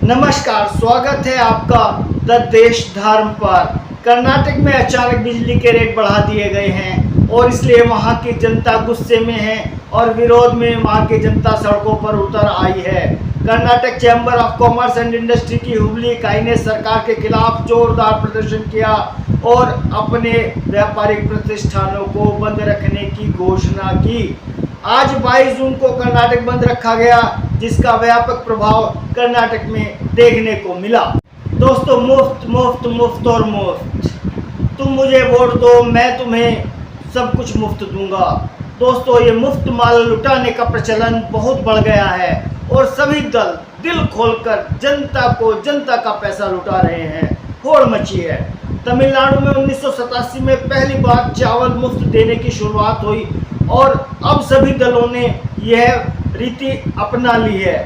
नमस्कार, स्वागत है आपका द देश धर्म पर। कर्नाटक में अचानक बिजली के रेट बढ़ा दिए गए हैं और इसलिए वहां की जनता गुस्से में है और विरोध में वहां की जनता सड़कों पर उतर आई है। Karnataka chamber of commerce and industry की हुबली इकाई ने सरकार के खिलाफ जोरदार प्रदर्शन किया और अपने व्यापारिक प्रतिष्ठानों को बंद रखने की घोषणा की। आज 22 जून को कर्नाटक बंद रखा गया, जिसका व्यापक प्रभाव कर्नाटक में देखने को मिला। दोस्तों, मुफ्त मुफ्त मुफ्त और मुफ्त। तुम मुझे वोट दो, मैं तुम्हें सब कुछ मुफ्त दूंगा। दोस्तों, ये मुफ्त माल लुटाने का प्रचलन बहुत बढ़ गया है और सभी दल दिल खोलकर जनता का पैसा लुटा रहे हैं। होड़ मची है। तमिलनाडु में 1987 में पहली बार चावल मुफ्त देने की शुरुआत हुई और अब सभी दलों ने यह रीति अपना ली है।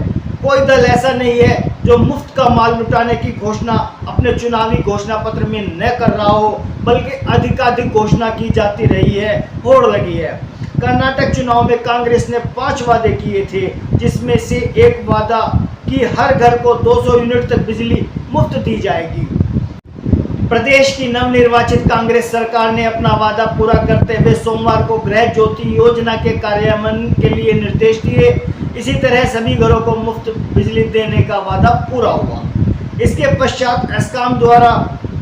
कोई दल ऐसा नहीं है जो मुफ्त का माल लुटाने की घोषणा अपने चुनावी घोषणा पत्र में न कर रहा हो, बल्कि अधिकाधिक घोषणा की जाती रही है। होड़ लगी है। कर्नाटक चुनाव में कांग्रेस ने 5 वादे किए थे, जिसमें से एक वादा कि हर घर को 200 यूनिट तक बिजली मुफ्त दी जाएगी। प्रदेश की नवनिर्वाचित कांग्रेस सरकार ने अपना वादा पूरा करते हुए सोमवार को गृह ज्योति योजना के कार्यान्वयन के लिए निर्देश दिए। इसी तरह सभी घरों को मुफ्त बिजली देने का वादा पूरा हुआ। इसके पश्चात एस्कॉम द्वारा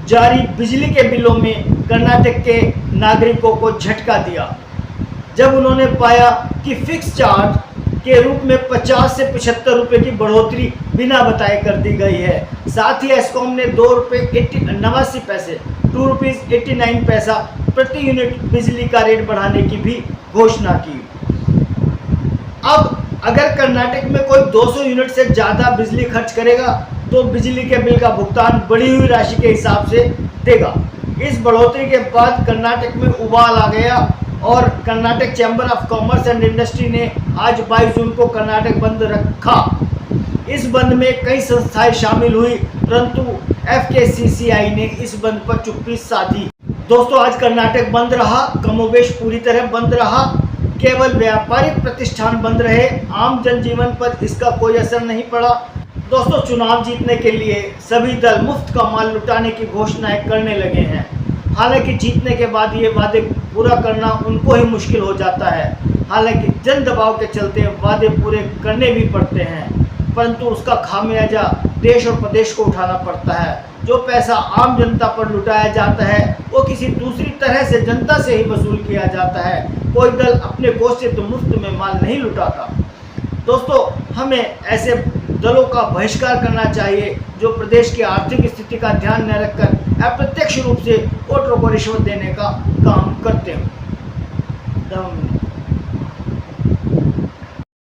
जारी बिजली के बिलों में कर्नाटक के नागरिकों को झटका दिया, जब उन्होंने पाया कि फिक्स चार्ज के रूप में 50 से 75 रुपये की बढ़ोतरी बिना बताए कर दी गई है। साथ ही एस्कॉम ने ₹2.89 ₹2.89 प्रति यूनिट बिजली का रेट बढ़ाने की भी घोषणा की। अब अगर कर्नाटक में कोई 200 यूनिट से ज़्यादा बिजली खर्च करेगा तो बिजली के बिल का भुगतान बढ़ी हुई राशि के हिसाब से देगा। इस बढ़ोतरी के बाद कर्नाटक में उबाल आ गया और Karnataka chamber of commerce and industry ने आज 22 जून को कर्नाटक बंद रखा। इस बंद में कई संस्थाएं शामिल हुई, परंतु FKCCI ने इस बंद पर चुप्पी साधी। दोस्तों, आज कर्नाटक बंद रहा, कमोबेश पूरी तरह बंद रहा। केवल व्यापारिक प्रतिष्ठान बंद रहे, आम जनजीवन पर इसका कोई असर नहीं पड़ा। दोस्तों, चुनाव जीतने के लिए सभी दल मुफ्त का माल लुटाने की घोषणाएं करने लगे हैं। हालांकि जीतने के बाद ये वादे पूरा करना उनको ही मुश्किल हो जाता है। हालांकि जन दबाव के चलते वादे पूरे करने भी पड़ते हैं, परंतु उसका खामियाजा देश और प्रदेश को उठाना पड़ता है। जो पैसा आम जनता पर लुटाया जाता है वो किसी दूसरी तरह से जनता से ही वसूल किया जाता है। कोई दल अपने कोष से तो मुफ्त में माल नहीं लुटाता। दोस्तों, हमें ऐसे दलों का बहिष्कार करना चाहिए जो प्रदेश की आर्थिक स्थिति का ध्यान न रखकर अप्रत्यक्ष रूप से वोटरों को रिश्वत देने का काम करते हैं।